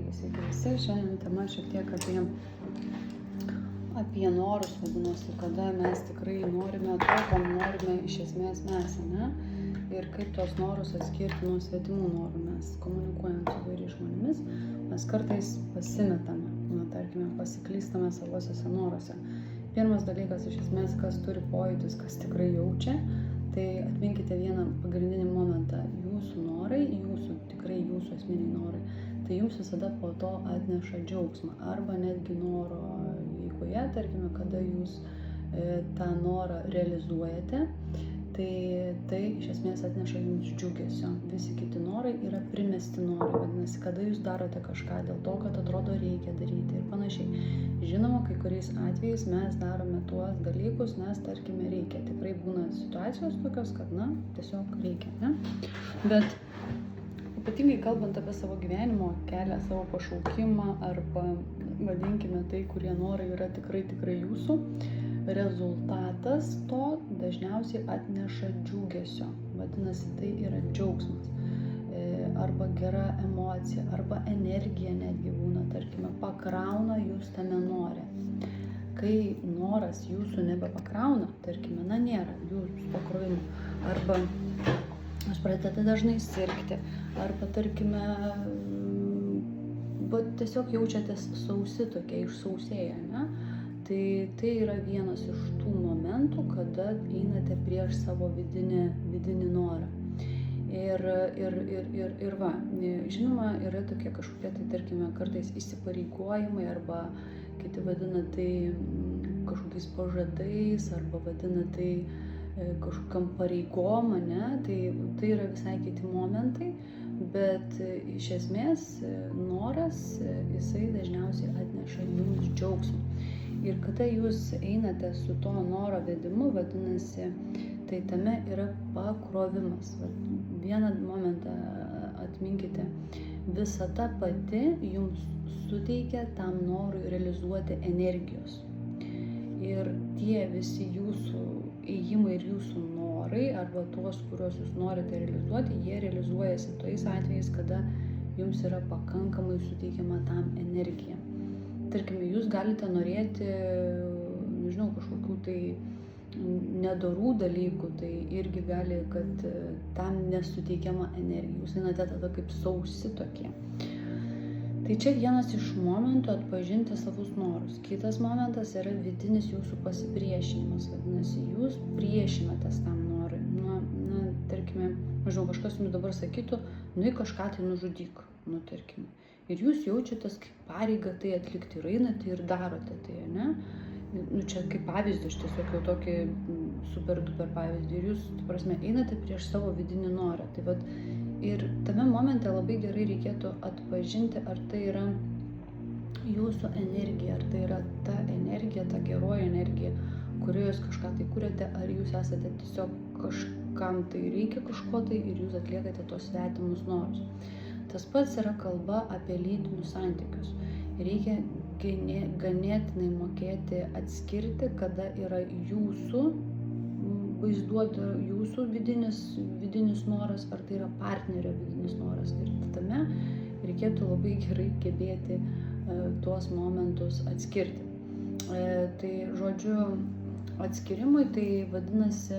Sveiki visi, šiandien tema šiek tiek apie norus vadinasi, kada mes tikrai norime to, ko norime iš esmės mes, ne? Ir kaip tos norus atskirti nuo svetimų norų. Mes komunikuojant su įvairiais žmonėmis, mes kartais pasimetame, tarkime, pasiklystame savosiuose noruose. Pirmas dalykas iš esmės, kas turi pojūtis, kas tikrai jaučia, tai atminkite vieną pagrindinį momentą. Jūsų norai, tikrai jūsų esminiai norai, tai jums visada po to atneša džiaugsmą. Arba netgi noro eigoje, tarkime, kada jūs tą norą realizuojate, tai iš esmės atneša jums džiugesio. Visi kiti norai yra primesti norai, vadinasi, kada jūs darote kažką dėl to, kad atrodo reikia daryti ir panašiai. Žinoma, kai kuriais atvejais mes darome tuos dalykus, nes tarkime reikia. Tikrai būna situacijos tokios, kad tiesiog reikia, ne? Bet ypatingai kalbant apie savo gyvenimo kelią, savo pašaukimą arba vadinkime tai, kurie norai yra tikrai jūsų, rezultatas to dažniausiai atneša džiugesio. Vadinasi, tai yra džiaugsmas. Arba gera emocija, arba energija netgi būna, tarkime, pakrauna jūs tame nore. Kai noras jūsų nebepakrauna, tarkime, nėra jūsų pakrovimo, arba jūs pradedate dažnai sirgti, arba, tarkime, tiesiog jaučiatės sausi tokie, išsausėję, ne? Tai yra vienas iš tų momentų, kada einate prieš savo vidinį norą. Ir va, žinoma, yra tokie kažkokie, tai tarkime, kartais įsipareigojimai, arba kiti vadina tai kažkokiais pažadais, arba vadina tai kažkokiam pareigom, ne? Tai yra visai kiti momentai, bet iš esmės noras, jisai dažniausiai atneša jums džiaugsmą. Ir kada jūs einate su to noro vedimu, vadinasi, tai tame yra pakrovimas. Vieną momentą atminkite, visata pati jums suteikia tam norui realizuoti energijos. Ir tie visi jūsų ėjimai ir jūsų norai, arba tuos, kuriuos jūs norite realizuoti, jie realizuojasi tais atvejais, kada jums yra pakankamai suteikiama tam energija. Tarkime, jūs galite norėti, nežinau, kažkokių tai nedorų dalykų, tai irgi gali, kad tam nesuteikiama energija. Jūs einate tada kaip sausi tokie. Tai čia vienas iš momentų atpažinti savus norus. Kitas momentas yra vidinis jūsų pasipriešinimas. Vadinasi, jūs priešinatės tam norui. Tarkime, nežinau, kažkas jums dabar sakytų, kažką tai nužudyk, tarkime. Ir jūs jaučiatės kaip pareigą tai atlikti ir einate ir darote tai, ne? Čia kaip pavyzdį, aš tiesiog jau tokį super duper pavyzdį. Ir jūs, einate prieš savo vidinį norą. Tai vat, ir tame momente labai gerai reikėtų atpažinti, ar tai yra jūsų energija, ar tai yra ta energija, ta geroji energija, kurioje jūs kažką tai kuriate, ar jūs esate tiesiog kažkam tai reikia kažko tai ir jūs atliekate tos svetimus norus. Tas pats yra kalba apie lytinius santykius. Reikia ganėtinai mokėti atskirti, kada yra jūsų vaizduoti jūsų vidinis noras, ar tai yra partnerio vidinis noras. Ir tame reikėtų labai gerai gebėti tuos momentus atskirti. Tai žodžiu, atskirimui tai vadinasi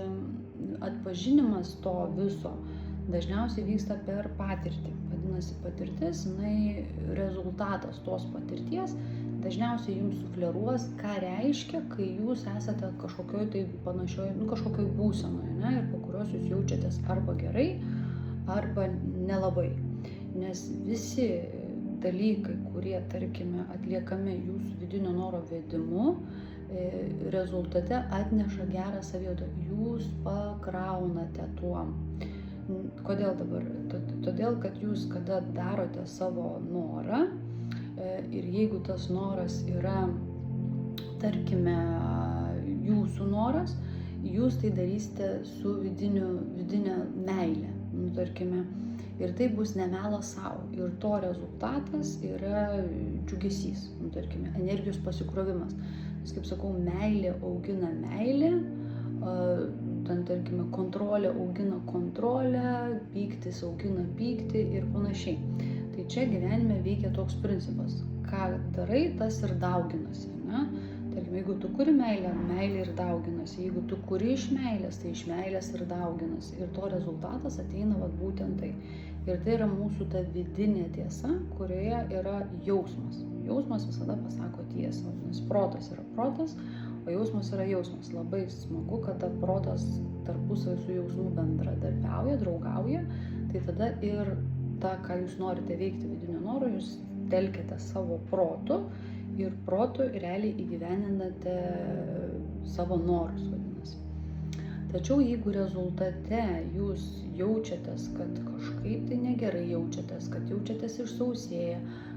atpažinimas to viso dažniausiai vyksta per patirtį. Vadinasi, patirtis, rezultatas tos patirties dažniausiai jums sufleruos, ką reiškia, kai jūs esate kažkokioj tai panašioj, kažkokioj būsenoje, ne? Ir po kurios jūs jaučiatės arba gerai, arba nelabai. Nes visi dalykai, kurie, tarkime, atliekami jūsų vidinio noro vedimu, rezultate atneša gerą savijautą. Jūs pakraunate tuom. Kodėl dabar? Todėl, kad jūs, kada darote savo norą, ir jeigu tas noras yra, tarkime, jūsų noras, jūs tai darysite su vidinė meilė, tarkime, ir tai bus ne melas savo. Ir to rezultatas yra džiugesys, tarkime, energijos pasikrovimas. Nes, kaip sakau, meilė augina meilę, ten, tarkime, kontrolė augina kontrolę, pyktis augina pyktį ir panašiai. Tai čia gyvenime veikia toks principas. Ką darai, tas ir dauginasi. Ne? Tarkim, jeigu tu kuri meilę, meilė ir dauginasi. Jeigu tu kuri iš meilės, tai iš meilės ir dauginasi. Ir to rezultatas ateina būtent tai. Ir tai yra mūsų ta vidinė tiesa, kurioje yra jausmas. Jausmas visada pasako tiesą. Nes protas yra protas, o jausmas yra jausmas. Labai smagu, kad protas tarpusavy su jausmu bendradarbiauja, draugauja. Tai tada ir tą, ką jūs norite veikti vidinio noro, jūs telkite savo protu ir protu realiai įgyveninate savo norus, vadinasi. Tačiau jeigu rezultate jūs jaučiatės, kad kažkaip tai negerai jaučiatės, kad jaučiatės išsausėję,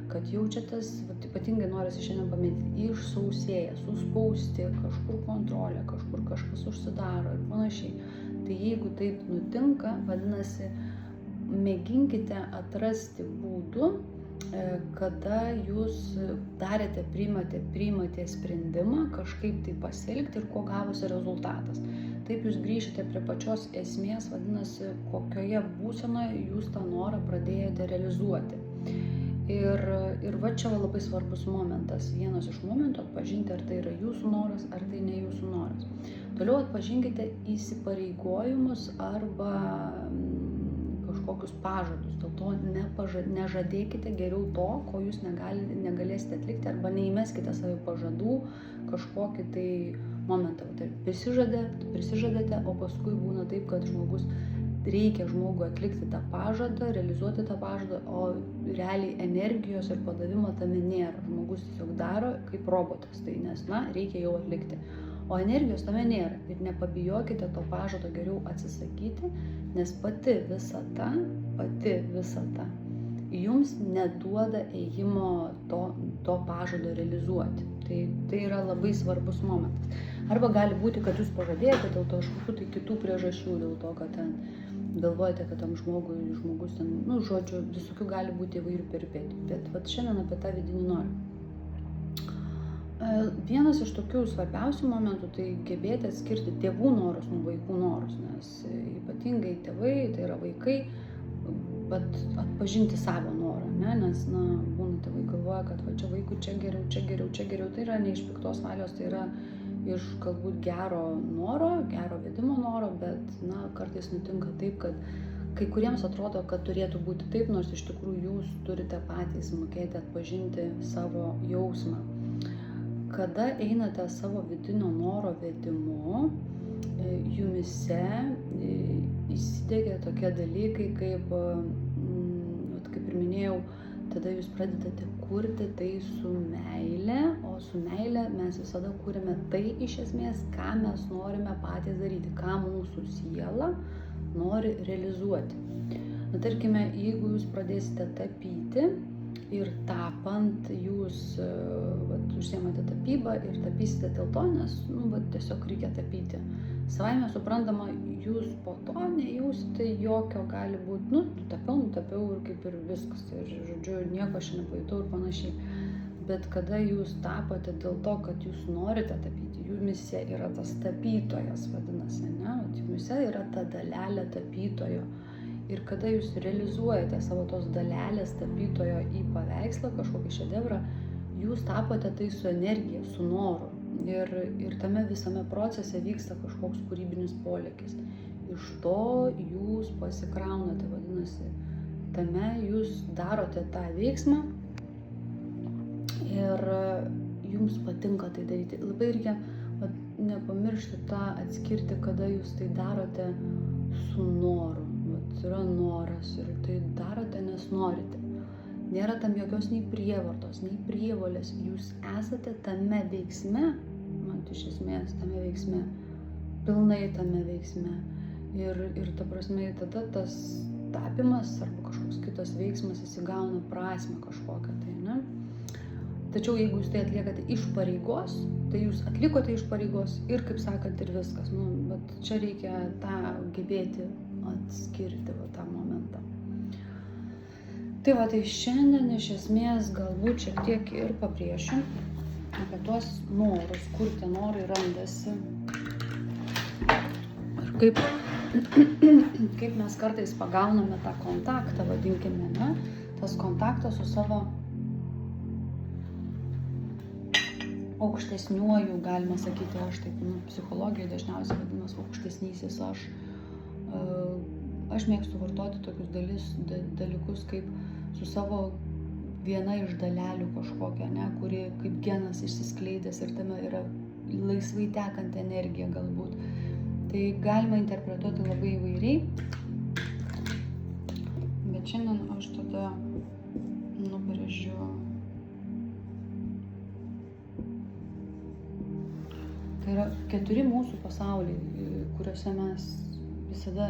kad jaučiatės, ypatingai norisi šiandien paminėti, išsausėję, suspausti, kažkur kontrolė, kažkur kažkas užsidaro ir panašiai. Tai jeigu taip nutinka, vadinasi, mėginkite atrasti būdų, kada jūs priimate sprendimą kažkaip tai pasielgti ir ko gavosi rezultatas. Taip jūs grįžite prie pačios esmės, vadinasi, kokioje būsenoje jūs tą norą pradėjote realizuoti. Ir va čia labai svarbus momentas. Vienas iš momentų atpažinti, ar tai yra jūsų noras, ar tai ne jūsų noras. Toliau atpažinkite įsipareigojimus arba kažkokius pažadus. Dėl to nežadėkite geriau to, ko jūs negalėsite atlikti, arba neįmeskite savo pažadų kažkokį tai momentą. Tai prisižadate, o paskui būna taip, kad reikia žmogui atlikti tą pažadą, realizuoti tą pažadą, o realiai energijos ir padavimo tame nėra. Žmogus tiesiog daro kaip robotas, tai nes, reikia jau atlikti. O energijos tame nėra. Ir nepabijokite to pažado geriau atsisakyti, nes pati visata jums neduoda ėjimo to pažado realizuoti. Tai yra labai svarbus momentas. Arba gali būti, kad jūs pažadėjote dėl to kažkokių tai kitų priežasčių, dėl to, kad ten galvojate, kad tam žmogus ten, žodžiu, visokių gali būti įvairių peripetijų. Bet šiandien apie tą vidinį norą. Vienas iš tokių svarbiausių momentų tai gebėti atskirti tėvų norus nuo vaikų norus, nes ypatingai tėvai, tai yra vaikai, bet atpažinti savo norą, ne? Nes būna tėvai galvoja, kad čia vaikui čia geriau, tai yra ne iš piktos valios, tai yra iš galbūt gero noro, gero vedimo noro, bet kartais nutinka taip, kad kai kuriems atrodo, kad turėtų būti taip, nors iš tikrųjų jūs turite patys mokėti atpažinti savo jausmą. Kada einate savo vidinio noro vedimu, jumise įsidiegia tokie dalykai, kaip ir minėjau, tada jūs pradedate kurti tai su meile, o su meile mes visada kūrime tai iš esmės, ką mes norime patys daryti, ką mūsų siela nori realizuoti. Tarkime, jeigu jūs pradėsite tapyti ir tapant jūs užsiemate tapybą ir tapysite dėl to, nes tiesiog reikia tapyti. Savaime suprantama, jūs po to nejausite jokio gali būti, nutapiau ir kaip ir viskas, ir žodžiu, nieko aš nepajutau ir panašiai. Bet kada jūs tapote dėl to, kad jūs norite tapyti, jumise yra tas tapytojas, vadinasi, ne? Jumise yra ta dalelė tapytojo. Ir kada jūs realizuojate savo tos dalelės tapytojo į paveikslą, kažkokį šedevrą, jūs tapote tai su energija, su noru. Ir tame visame procese vyksta kažkoks kūrybinis polėkis. Iš to jūs pasikraunate, vadinasi, tame jūs darote tą veiksmą ir jums patinka tai daryti. Labai reikia nepamiršti tą atskirti, kada jūs tai darote su noru. Yra noras ir tai darote, nes norite. Nėra tam jokios nei prievartos, nei prievolės. Jūs esate tame veiksme, iš esmės tame veiksme, pilnai tame veiksme. Ir ta prasme, tada tas tapimas arba kažkoks kitas veiksmas įsigauna prasmę kažkokią tai, ne? Tačiau jeigu jūs tai atliekate iš pareigos, tai jūs atlikote iš pareigos ir, kaip sakant, ir viskas. Bet čia reikia tą gebėti atskirti tą momentą. Tai šiandien iš esmės galbūt šiek tiek ir pabrėšiu apie tuos norus, kur tie norai randasi ir kaip mes kartais pagauname tą kontaktą, vadinkime, ne? tas kontaktas su savo aukštesniuoju, galima sakyti, aš taip, psichologijai dažniausiai vadinamas aukštesnysis aš. Aš mėgstu vartoti tokius dalykus kaip su savo viena iš dalelių kažkokia, ne, kuri kaip genas išsiskleidęs ir tame yra laisvai tekanti energija galbūt. Tai galima interpretuoti labai įvairiai, bet šiandien aš tada nubrėžiu. Tai yra 4 mūsų pasauliai, kuriuose mes visada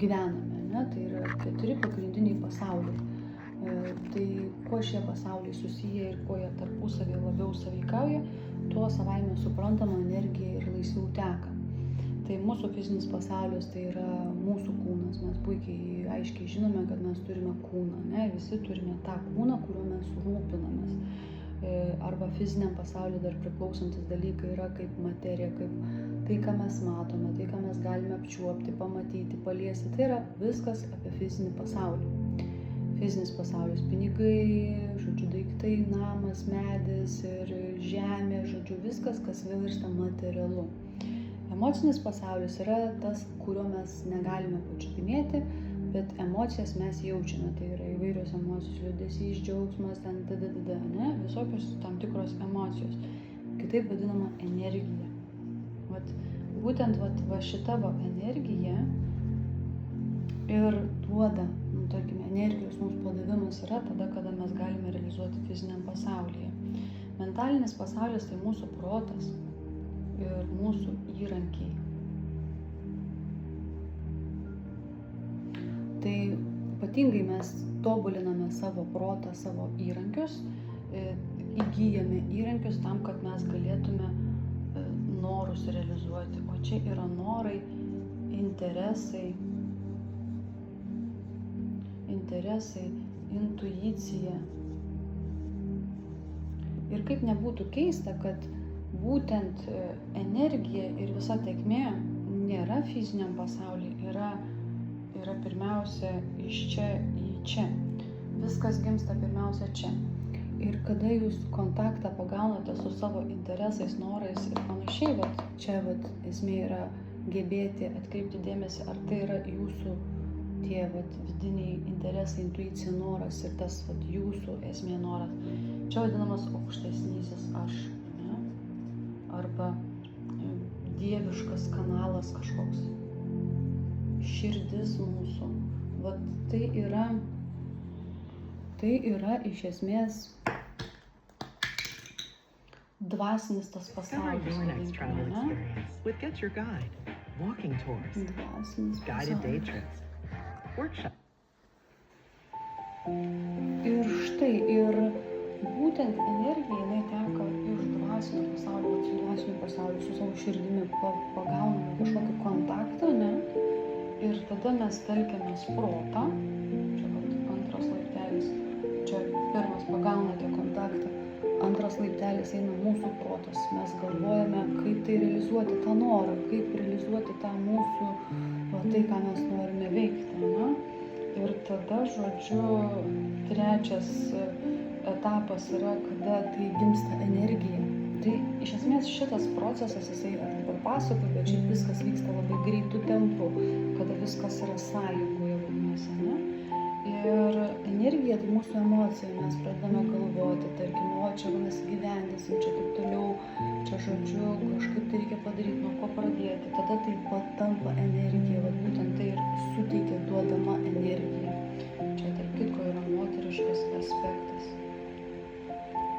gyvename, ne? Tai yra 4 pagrindiniai pasauliai. Tai kuo šie pasauliai susiję ir kuo jie tarpusavį labiau sąveikauja, tuo savaime suprantama energija ir laisviau teka. Tai mūsų fizinis pasaulis tai yra mūsų kūnas. Mes puikiai aiškiai žinome, kad mes turime kūną, ne? Visi turime tą kūną, kuriuo mes rūpinamės. Arba fiziniam pasauliu dar priklausantis dalykai yra kaip materija, kaip tai, ką mes matome, tai, ką mes galime apčiuopti, pamatyti, paliesti. Tai yra viskas apie fizinį pasaulį. Fizinis pasaulis - pinigai, žodžiu, daiktai, namas, medis ir žemė, žodžiu, viskas, kas virsta materialu. Emocinis pasaulis yra tas, kurio mes negalime pačiupinėti, bet emocijas mes jaučiame. Tai yra įvairios emocijos, liūdesys, džiaugsmas, ne? Visokios tam tikros emocijos. Kitaip vadinama energija. Būtent šita energija ir duoda, tarkime, energijos mums padavimas yra tada, kada mes galime realizuoti fiziniam pasaulyje. Mentalinis pasaulis tai mūsų protas ir mūsų įrankiai. Tai ypatingai mes tobuliname savo protą, savo įrankius, įgyjame įrankius tam, kad mes galėtume norus realizuoti. O čia yra norai, interesai, intuicija. Ir kaip nebūtų keista, kad būtent energija ir visa tėkmė nėra fiziniam pasaulyje, yra pirmiausia iš čia į čia. Viskas gimsta pirmiausia čia. Ir kada jūs kontaktą pagaunate su savo interesais, norais ir panašiai, čia esmė yra gebėti atkreipti dėmesį, ar tai yra jūsų tie vidiniai interesai, intuicija, noras ir tas jūsų esmė noras. Čia vadinamas aukštesnysis aš, ne? Arba dieviškas kanalas kažkoks, širdis mūsų. Tai yra iš esmės dvasinis tas pasaulis. Next travel experience with Get Your Guide, walking tours, Dvasinis guided day pasaulis. trips, workshop. Ir štai, ir būtent energija, jinai teka iš dvasinio pasaulio, su dvasiniu pasauliu, su savo širdimi, pagauname kažkokį kontaktą, ne? Ir tada mes telkiamės protą, čia antras laiptelis, čia pirmas pagaunate kontaktą, antras laiptelis eina mūsų protas, mes galvojame, kaip tai realizuoti tą norą, kaip realizuoti tą mūsų, tai, ką mes norime veikti, ne? Ir tada, žodžiu, trečias etapas yra, kada tai gimsta energija. Tai iš esmės šitas procesas, jisai aš dabar pasakoju, bet šiaip viskas vyksta labai greitų tempų, kada viskas yra sąjungoje vadinasi, ne? Ir energija tai mūsų emocija, mes pradedame galvoti, tarkim, čia mes gyvendysim, čia taip toliau, čia žodžiu, kažkaip tai reikia padaryti, nuo ko pradėti, tada tai patampa energija, būtent tai ir suteikia duodama energija. Čia tarp kitko yra moteriškas aspektas.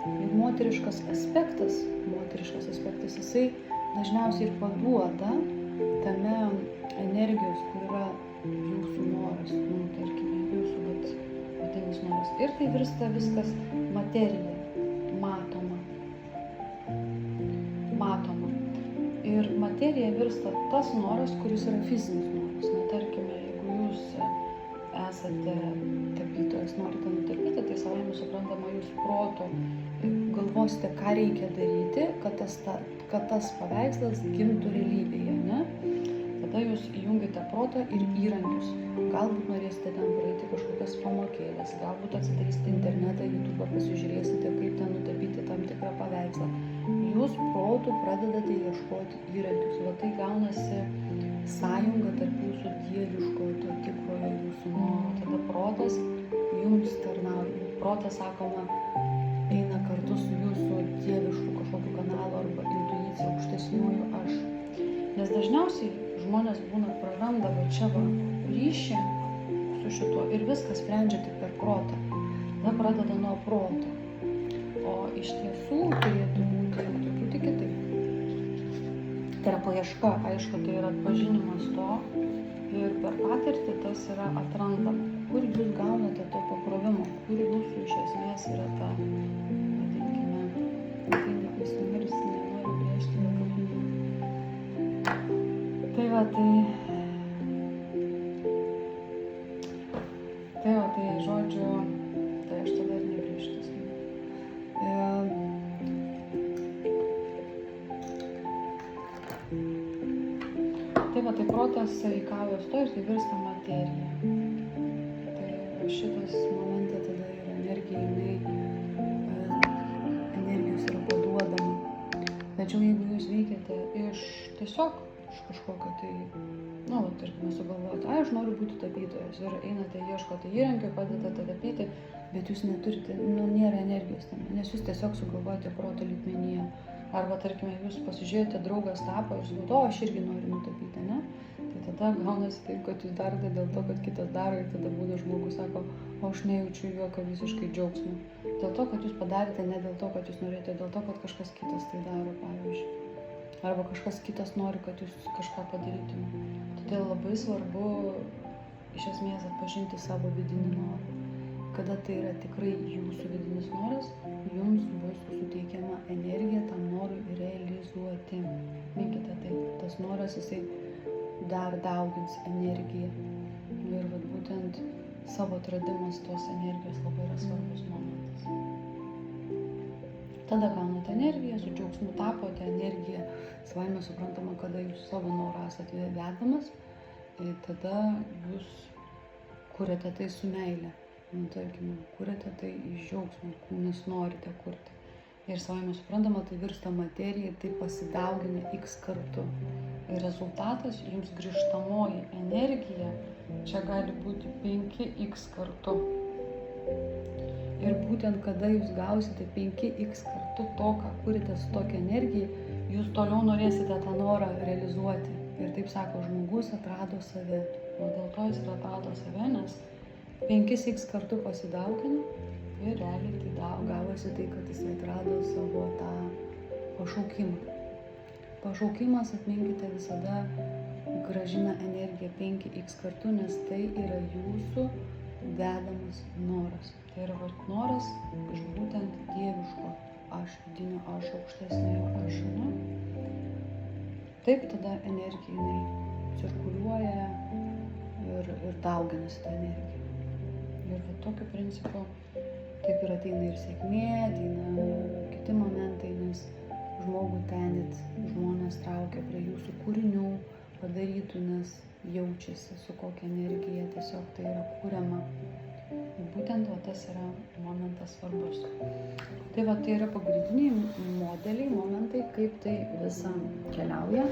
Ir moteriškas aspektas, jisai dažniausiai ir paduoda tame energijos, kur yra jūsų noras, tarkime, jūsų vidinis noras. Ir tai virsta viskas materija, matoma. Ir materija virsta tas noras, kuris yra fizinis noras. Na, tarkime, jeigu jūs esate tapytojas, norite nutapyti, tai savaime suprantama, jūs proto galvosite, ką reikia daryti, kad tas paveikslas gimtų realybėje, ne? tada jūs įjungite protą ir įrankius. Galbūt norėsite ten praeiti kažkokias pamokėlės, galbūt atsidarysite internetą, YouTube, pasižiūrėsite, kaip ten nutapyti tam tikrą paveikslą. Jūs protų pradedate ieškoti įrankius. Va tai gaunasi sąjunga tarp jūsų dieviškojo, to tikrojo jūsų noro. Tada protas jums tarnauja. Protas, sakoma, eina kartu su jūsų dievišku kažkokiu kanalu arba intuicija, aukštesniuoju aš. Nes dažniausiai žmonės būna praranda va čia va ryšį su šituo ir viskas sprendžia tik per protą. Tada pradeda nuo proto. O iš tiesų turėtų būti truputį kitaip. Tai yra paieška, aišku, tai yra atpažinimas to ir per patirtį tas yra atrandama. Kur jūs gaunate to pakrovimo, kur jūsų iš esmės yra ta, vadinkime, tai nepasimirsi, nenoriu brėžti jokių. Tai va, tai žodžiu, tai aš tada ir negrįžtas. Tai va, tai protas sąveikauja su to ir tai virsta materija. Šitas momentas tada yra energija, energijos yra paduodama. Tačiau jeigu jūs veikiate iš tiesiog iš kažkokio tai, tarkime, sugalvoti, aš noriu būti tapytojas ir einate, ieškote įrankio, padedate tapyti, bet jūs neturite, nėra energijos tame, nes jūs tiesiog sugalvojate proto lygmenyje. Arba, tarkime, jūs pasižiūrėjote, draugas tapo ir jūs galvote, aš irgi noriu nutapyti, ne? Tai tada gaunasi taip, kad jūs darote dėl to, kad kitas daro ir tada būna žmogus sako, o aš nejaučiu jokio visiškai džiaugsmo. Dėl to, kad jūs padarėte, ne dėl to, kad jūs norėjote, dėl to, kad kažkas kitas tai daro, pavyzdžiui. Arba kažkas kitas nori, kad jūs kažką padarytumėte. Todėl labai svarbu iš esmės atpažinti savo vidinį norą. Kada tai yra tikrai jūsų vidinis noras, jums bus suteikiama energija tam norui realizuoti. Minkite tai, tas noras jisai dar daugins energiją. Ir vat būtent savo atradimas tos energijos labai yra svarbus momentas. Tada gaunate energiją, su džiaugsmu tapote energiją, savaime suprantama, kada jūs savo norą esate vedamas, tada jūs kuriate tai su meile. Tarkime, kuriate tai iš džiaugsmo, nes norite kurti. Ir savaime suprantama, tai virsta materija, tai pasidaugina x kartų. Ir rezultatas jums grįžtamoji energija, čia gali būti 5x kartų. Ir būtent kada jūs gausite 5x kartų to, ką kurite su tokia energija, jūs toliau norėsite tą norą realizuoti. Ir taip sako, žmogus atrado save. O dėl to jis atrado save, nes 5x kartų pasidaugino ir realiai tai gavosi tai, kad jis atrado savo tą pašaukimą. Pašaukimas, atminkite, visada grąžina energiją 5x kartų, nes tai yra jūsų vedamas noras. Tai yra noras iš būtent dieviško aš, vidinio aš, aukštesnio aš. Taip tada energija jinai cirkuliuoja ir dauginasi tą energiją. Ir tokiu principu taip ir ateina ir sėkmė, ateina kiti momentai, nes žmogų tenit, žmonės traukia prie jūsų kūrinių padarytų, nes jaučiasi su kokia energija tiesiog tai yra kuriama. Ir būtent tas yra momentas svarbus. Tai tai yra pagrindiniai modeliai, momentai, kaip tai visa keliauja.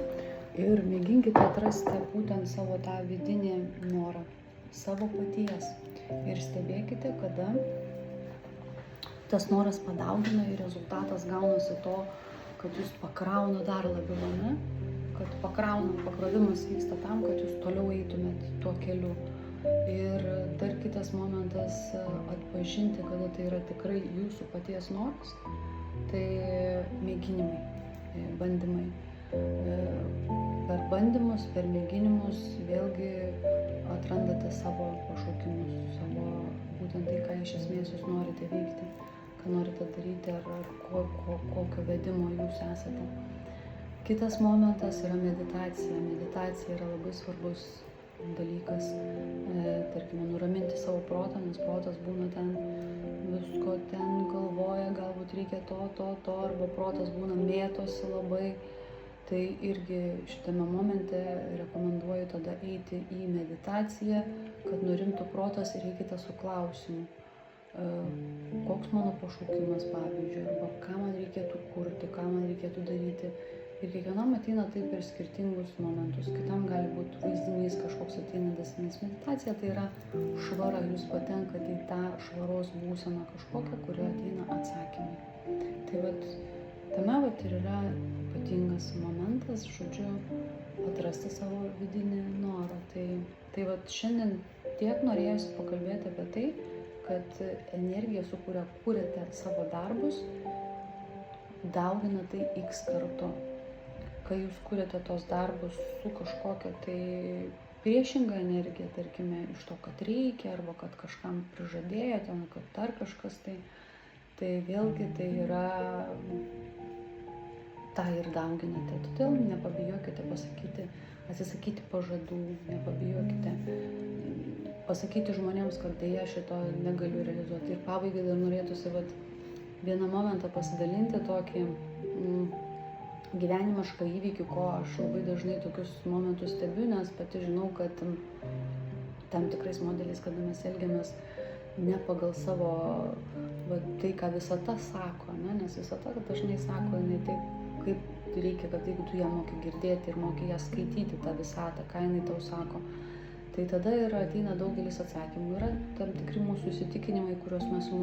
Ir mėginkite atrasti būtent savo tą vidinį norą, savo paties. Ir stebėkite, kada tas noras padaugina ir rezultatas gaunasi to, kad jūs pakrauna dar labiau, ne? Kad pakrovimas vyksta tam, kad jūs toliau eitumėt tuo keliu. Ir dar kitas momentas atpažinti, kada tai yra tikrai jūsų paties noras, tai mėginimai, bandymai. Per bandymus, per mėginimus vėlgi atrandate savo pašaukimus, savo būtent tai, ką iš esmės jūs norite veikti, ką norite daryti ar kokio vedimo jūs esate. Kitas momentas yra meditacija. Meditacija yra labai svarbus dalykas, tarkime, nuraminti savo protą, nes protas būna ten visko ten galvoja, galbūt reikia to, arba protas būna mėtosi labai. Tai irgi šitame momente rekomenduoju tada eiti į meditaciją, kad nurimtų protas ir eikite su klausimu. Koks mano pašaukimas, pavyzdžiui, arba ką man reikėtų kurti, ką man reikėtų daryti. Ir kiekvienam ateina tai per skirtingus momentus. Kitam gali būti vaizdinys kažkoks ateinantis, nes meditacija tai yra švara, jūs patenkate į tą švaros būseną kažkokią, kurioje ateina atsakymai. Tai vat, tame vat ir yra ypatingas momentas, žodžiu, atrasti savo vidinį norą. Tai vat šiandien tiek norėjusi pakalbėti apie tai, kad energija, su kuria kūrėte savo darbus, daugina tai x kartu. Kai jūs kūrėte tos darbus su kažkokia tai priešinga energija, tarkime, iš to, kad reikia, arba kad kažkam prižadėjote, kad dar kažkas, tai vėlgi tai yra, tą ir dauginate. Todėl nepabijokite atsisakyti pažadų, nepabijokite pasakyti žmonėms, kad dėja šito negaliu realizuoti. Ir pabaigai dar norėtųsi vieną momentą pasidalinti tokį gyvenimišką įvykį, ko aš labai dažnai tokius momentus stebiu, nes pati žinau, kad tam tikrais modeliais, kada mes elgiamės ne pagal savo tai, ką visata sako, ne? Nes visata dažnai sako ne taip, kaip reikia, kad jeigu tu ją moki girdėti ir moki ją skaityti, tą visatą, ką jinai tau sako, tai tada ateina daugelis atsakymų. Yra tam tikri mūsų įsitikinimai, kuriuos mūsų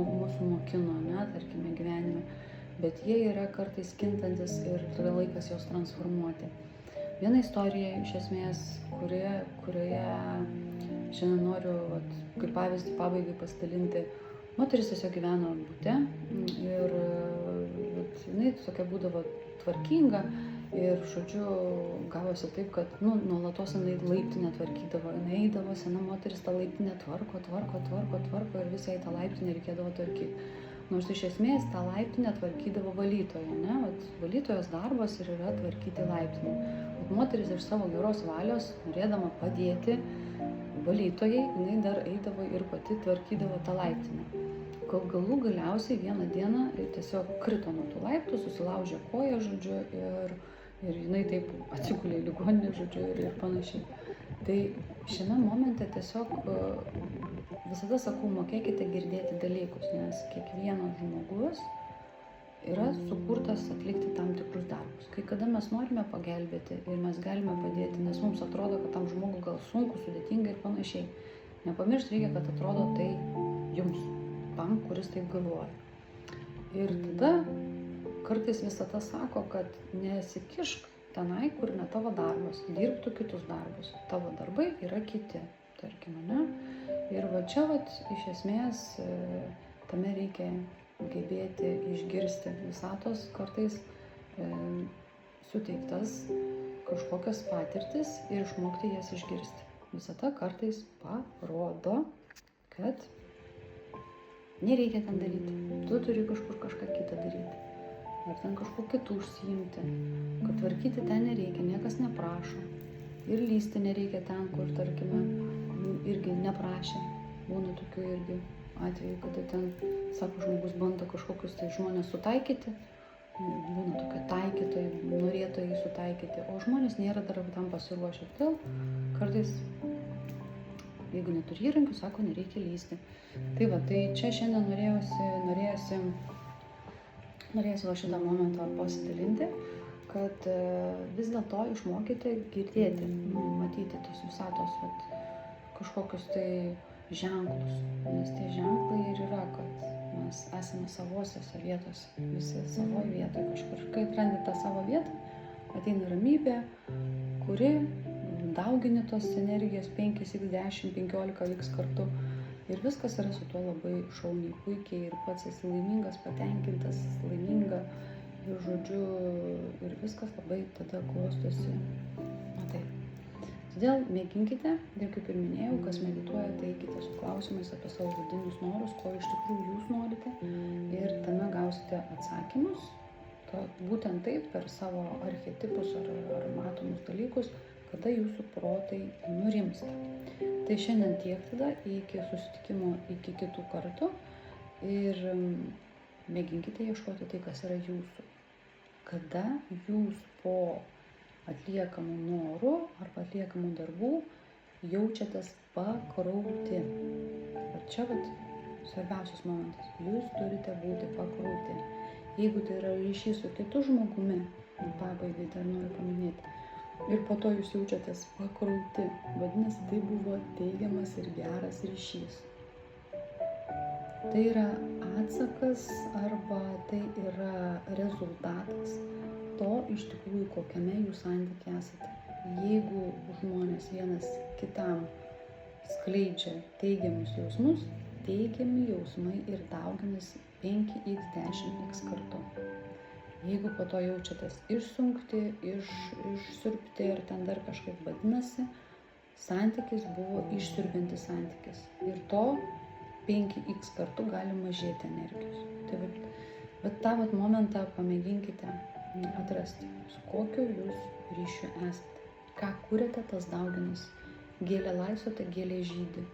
mokino, ne, tarkime, gyvenime. Bet jie yra kartais kintantis ir yra laikas juos transformuoti. Viena istorija, iš esmės, kurioje šiandien noriu, kaip pavyzdį pabaigai pasidalinti. Moteris tiesiog gyveno bute ir jinai tokia būdavo tvarkinga ir, žodžiu, gavosi taip, kad nuolatos jinai laiptinę tvarkydavo. Jinai eidavo, sena moteris tą laiptinę tvarko ir visai tą laiptinę reikėdavo tvarkyti. Nors iš esmės tą laiptinę tvarkydavo valytoja, ne? Valytojos darbas ir yra tvarkyti laiptinę. Moteris iš savo geros valios, norėdama padėti valytojai, jinai dar eidavo ir pati tvarkydavo tą laiptinę. Galų galiausiai vieną dieną tiesiog krito nuo tų laiptų, susilaužė koją, žodžiu, ir jinai taip atsigulė į ligoninę, žodžiu, ir panašiai. Tai šiame momente tiesiog visada sakau, mokėkite girdėti dalykus, nes kiekvienas žmogus yra sukurtas atlikti tam tikrus darbus. Kai kada mes norime pagelbėti ir mes galime padėti, nes mums atrodo, kad tam žmogui gal sunku, sudėtinga ir panašiai. Nepamiršti reikia, kad atrodo tai jums, tam, kuris taip galvoja. Ir tada kartais visata sako, kad nesikišk tenai, kur ne tavo darbas, dirbtų kitus darbus. Tavo darbai yra kiti, tarkime, ne? Ir čia iš esmės tame reikia gebėti išgirsti visatos kartais suteiktas kažkokias patirtis ir išmokti jas išgirsti. Visata kartais parodo, kad nereikia ten daryti, tu turi kažkur kažką kitą daryti. Ar ten kažkuo kitų užsiimti, kad tvarkyti ten nereikia, niekas neprašo. Ir lysti nereikia ten, kur, tarkime, irgi neprašė. Būna tokių irgi atvejų, kada ten, sako, žmogus bando kažkokius tai žmonės sutaikyti, būna tokie taikytojai, norėtojai sutaikyti, o žmonės nėra dar tam pasiruošę. Todėl kartais, jeigu neturi įrankių, sako, nereikia lysti. Tai čia šiandien norėjusi šitą momentą pasidalinti, kad vis dėlto išmokite girdėti, matyti tos visatos kažkokius tai ženklus, nes tie ženklai ir yra, kad mes esame savosiose vietose, visi savoje vietoje kažkur. Kai atrandi tą savo vietą, ateina ramybė, kuri daugini tos energijos 5x, 10, 15x kartu. Ir viskas yra su tuo labai šauniai, puikiai ir pats esi laimingas, patenkintas, laiminga ir, žodžiu, ir viskas labai tada klostosi. Todėl mėginkite, ir kaip ir minėjau, kas medituoja, tai eikite su klausimais apie savo vidinius norus, ko iš tikrųjų jūs norite, ir tame gausite atsakymus, būtent taip per savo archetipus ar matomus dalykus, kada jūsų protai nurimsta. Tai šiandien tiek tada, iki susitikimo, iki kitų kartų, ir mėginkite ieškoti tai, kas yra jūsų. Kada jūs po atliekamų norų arba atliekamų darbų jaučiatės pakrauti. O čia svarbiausias momentas. Jūs turite būti pakrauti. Jeigu tai yra ryšys su kitu žmogumi, pabaigai dar noriu paminėti, ir po to jūs jaučiatės pakrauti, vadinasi, tai buvo teigiamas ir geras ryšys. Tai yra atsakas arba tai yra rezultatas to iš tikrųjų, kokiame jūs santykiai esate. Jeigu žmonės vienas kitam skleidžia teigiamus jausmus, teigiami jausmai ir dauginasi 5x, 10x kartų. Jeigu po to jaučiatės išsunkti, išsiurbti ir ten dar kažkaip vadinasi, santykis buvo išsiurbintis santykis. Ir to 5x kartų gali mažėti energijos. Tai bet tą momentą pamėginkite atrasti, su kokiu jūs ryšiu esate. Ką kuriate, tas dauginasi. Gėlę laistote, gėlė žydi.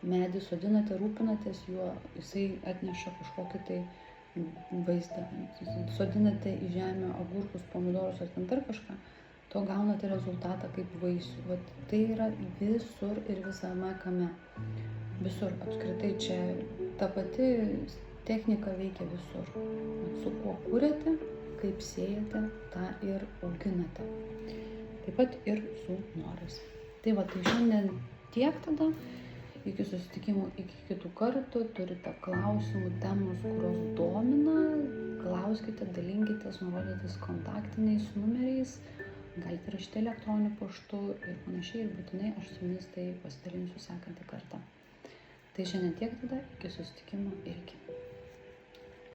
Medį sodinate, rūpinatės juo, jisai atneša kažkokį tai vaizdą. Sodinate į žemę agurkus, pomidorus ar ten dar kažką, to gaunate rezultatą kaip vaisių. Tai yra visur ir visame kame. Visur apskritai čia ta pati technika veikia visur. Su kuo kuriate, kaip siejate, tą ir auginate. Taip pat ir su norais. Tai šiandien tiek tada. Iki susitikimų, iki kitų kartų. Turite klausimų, temos, kurios domina, klauskite, dalinkitės nurodytais kontaktiniais numeriais, galite rašyti elektroniniu paštu ir panašiai, ir būtinai aš su jumis tai pasidalinsiu sekantį kartą. Tai šiandien tiek tada, iki susitikimų ir iki.